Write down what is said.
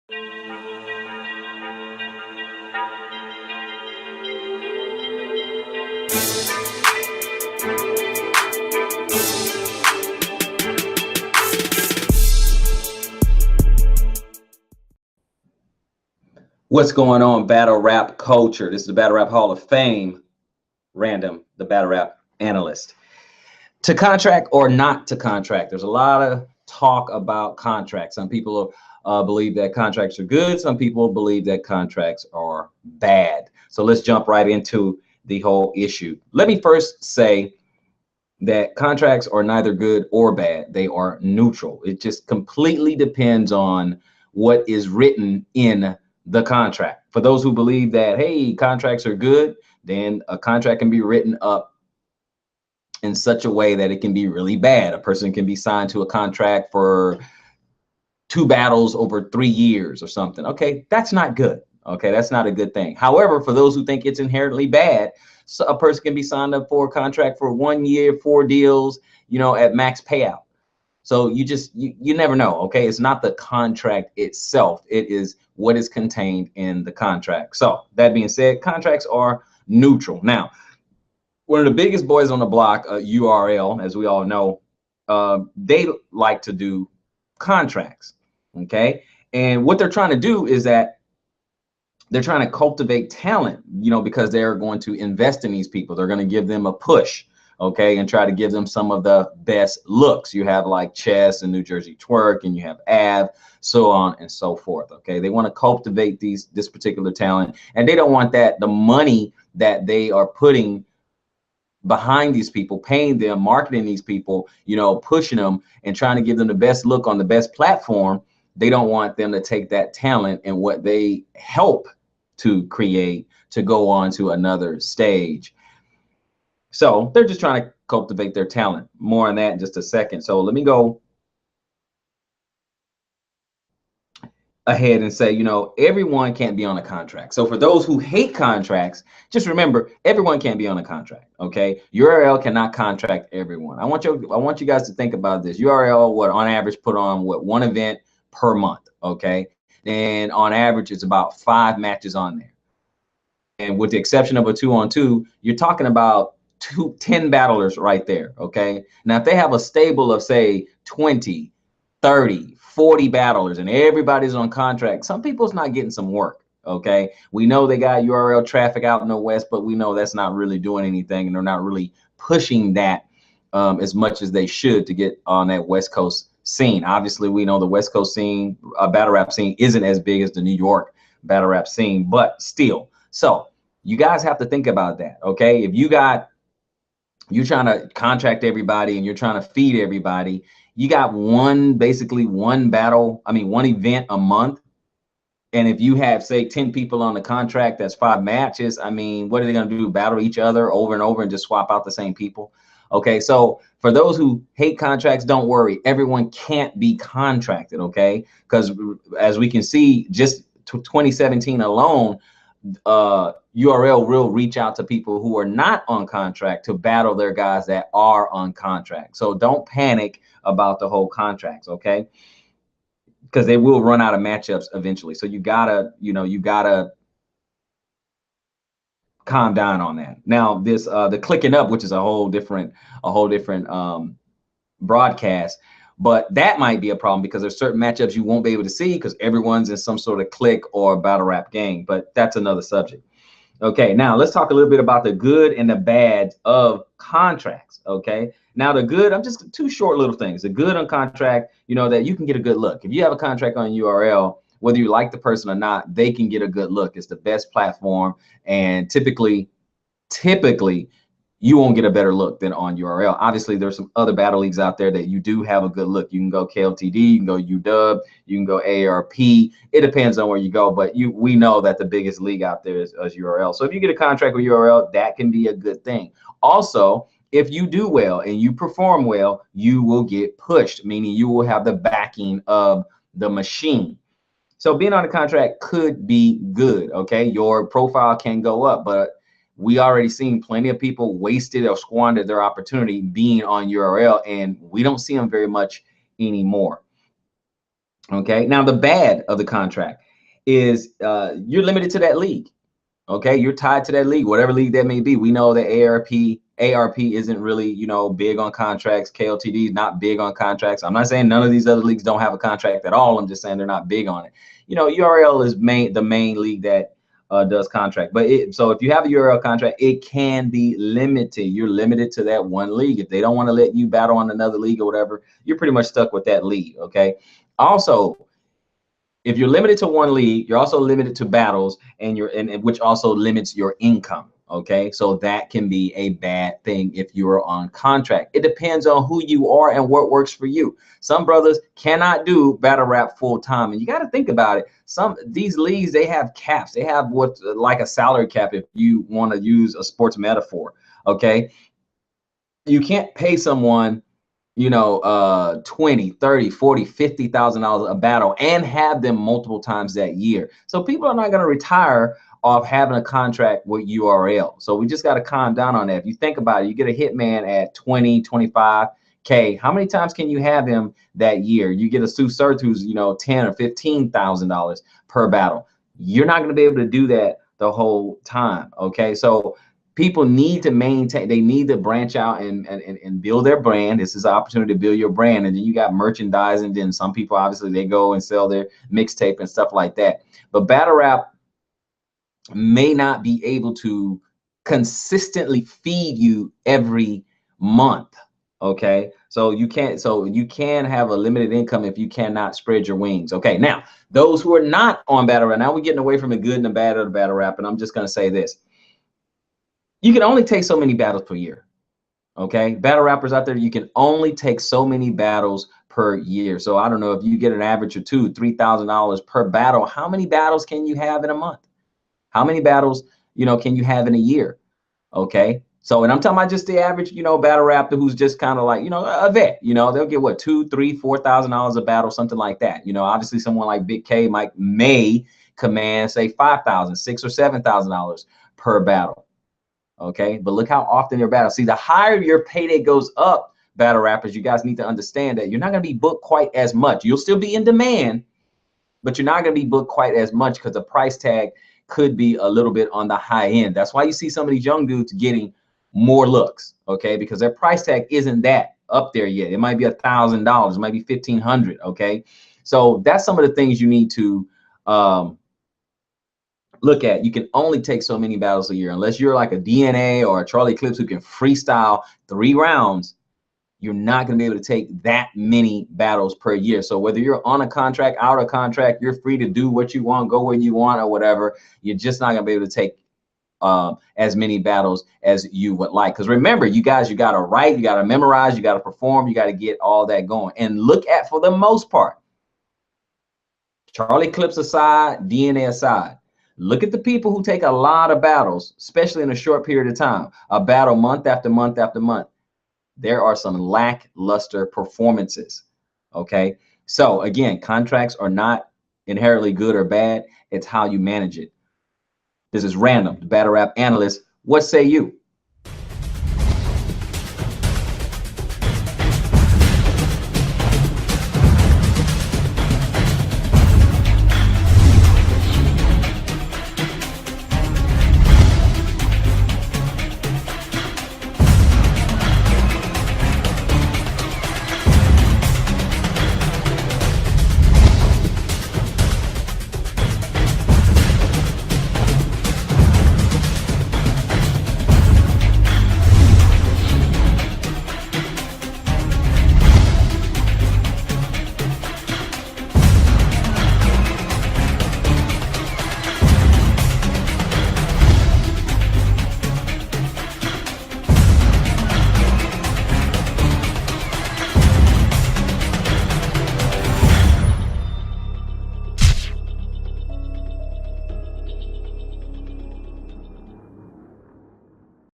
What's going on, battle rap culture? This is the Battle Rap Hall of Fame. Random, the battle rap analyst. To contract or not to contract, there's a lot of talk about contracts. Some people believe that contracts are good. Some people believe that contracts are bad. So let's jump right into the whole issue. Let me first say that contracts are neither good or bad. They are neutral. It just completely depends on what is written in the contract. For those who believe that, hey, contracts are good, then a contract can be written up in such a way that it can be really bad. A person can be signed to a contract for 2 battles over 3 years or something. Okay, that's not good. Okay, that's not a good thing. However, for those who think it's inherently bad, so a person can be signed up for a contract for 1 year, 4 deals, at max payout. So you never know. Okay, it's not the contract itself. It is what is contained in the contract. So that being said, contracts are neutral. Now, one of the biggest boys on the block, URL, as we all know, they like to do contracts. Okay, and what they're trying to do is that they're trying to cultivate talent, because they're going to invest in these people. They're going to give them a push, okay, and try to give them some of the best looks. You have like Chess and New Jersey Twerk, and you have Av, so on and so forth. Okay, they want to cultivate this particular talent, and they don't want the money that they are putting behind these people, paying them, marketing these people, pushing them and trying to give them the best look on the best platform. They don't want them to take that talent and what they help to create to go on to another stage. So they're just trying to cultivate their talent. More on that in just a second. So let me go ahead and say, everyone can't be on a contract. So for those who hate contracts, just remember, everyone can't be on a contract. Okay, URL cannot contract everyone. I want you guys to think about this. URL would on average put on one event per month. Okay, and on average it's about 5 matches on there, and with the exception of a 2-on-2, you're talking about 10 battlers right there. Okay, now if they have a stable of say 20, 30, 40 battlers and everybody's on contract, some people's not getting some work. Okay, we know they got URL traffic out in the West, but we know that's not really doing anything, and they're not really pushing that as much as they should to get on that West Coast scene. Obviously, we know the West Coast scene, battle rap scene, isn't as big as the New York battle rap scene, but still. So you guys have to think about that. Okay, if you're trying to contract everybody and you're trying to feed everybody, you got basically one event a month. And if you have, say, 10 people on the contract, that's 5 matches. I mean, what are they going to do? Battle each other over and over and just swap out the same people? Okay, so for those who hate contracts, don't worry. Everyone can't be contracted, okay? Because as we can see, just 2017 alone, URL will reach out to people who are not on contract to battle their guys that are on contract. So don't panic about the whole contracts, okay? Because they will run out of matchups eventually. So you gotta calm down on that. Now this the clicking up, which is a whole different broadcast, but that might be a problem because there's certain matchups you won't be able to see because everyone's in some sort of click or battle rap game. But that's another subject. Okay, now let's talk a little bit about the good and the bad of contracts. Okay, now the good, I'm just 2 short little things. The good on contract, that you can get a good look. If you have a contract on URL, whether you like the person or not, they can get a good look. It's the best platform, and typically you won't get a better look than on URL. Obviously, there's some other battle leagues out there that you do have a good look. You can go KLTD, you can go UW, you can go ARP. It depends on where you go, but we know that the biggest league out there is URL. So if you get a contract with URL, that can be a good thing. Also, if you do well and you perform well, you will get pushed, meaning you will have the backing of the machine. So being on a contract could be good. Okay, your profile can go up, but we already seen plenty of people wasted or squandered their opportunity being on URL, and we don't see them very much anymore. Okay. Now the bad of the contract is you're limited to that league. Okay, you're tied to that league, whatever league that may be. We know that ARP isn't really, big on contracts. KLTD is not big on contracts. I'm not saying none of these other leagues don't have a contract at all. I'm just saying they're not big on it. URL is the main league that does contract. But so if you have a URL contract, it can be limited. You're limited to that one league. If they don't want to let you battle on another league or whatever, you're pretty much stuck with that league. Okay. Also, if you're limited to one league, you're also limited to battles, and which also limits your income. Okay, so that can be a bad thing if you're on contract. It depends on who you are and what works for you. Some brothers cannot do battle rap full time, and you got to think about it. These leagues, they have caps. They have what's like a salary cap, if you want to use a sports metaphor. Okay, you can't pay someone 20, 30, 40, $50,000 a battle and have them multiple times that year. So people are not going to retire off having a contract with URL. So we just got to calm down on that. If you think about it, you get a hitman at 20, 25K. How many times can you have him that year? You get a Sue Surf who's, $10 or $15,000 per battle. You're not going to be able to do that the whole time. Okay. So people need to maintain, they need to branch out and build their brand. This is an opportunity to build your brand. And then you got merchandise, and then some people, obviously, they go and sell their mixtape and stuff like that. But battle rap may not be able to consistently feed you every month. Okay, so you can have a limited income if you cannot spread your wings. Okay, now those who are not on battle rap, now we're getting away from the good and the bad of the battle rap, and I'm just going to say this: you can only take so many battles per year. Okay, battle rappers out there, you can only take so many battles per year. So I don't know, if you get an average of $2,000-$3,000 per battle, how many battles can you have in a month? How many battles can you have in a year? Okay, so, and I'm talking about just the average battle rapper who's just kind of like a vet. They'll get what, $2,000, $3,000, $4,000 a battle, something like that. Obviously someone like Big K may command, say, $5,000, $6,000 or $7,000 per battle. Okay, but look how often your battle. See, the higher your payday goes up, battle rappers, you guys need to understand that you're not going to be booked quite as much. You'll still be in demand, but you're not going to be booked quite as much because the price tag could be a little bit on the high end. That's why you see some of these young dudes getting more looks, okay, because their price tag isn't that up there yet. It might be $1,000, it might be $1,500. Okay, so that's some of the things you need to look at. You can only take so many battles a year unless you're like a DNA or a Charlie Clips who can freestyle 3 rounds. You're not going to be able to take that many battles per year. So whether you're on a contract, out of contract, you're free to do what you want, go where you want or whatever. You're just not going to be able to take as many battles as you would like. Because remember, you guys, you got to write, you got to memorize, you got to perform, you got to get all that going. And look at, for the most part, Charlie Clips aside, DNA aside, look at the people who take a lot of battles, especially in a short period of time, a battle month after month after month. There are some lackluster performances. Okay, so again, contracts are not inherently good or bad. It's how you manage it. This is Random, the battle rap analyst. What say you?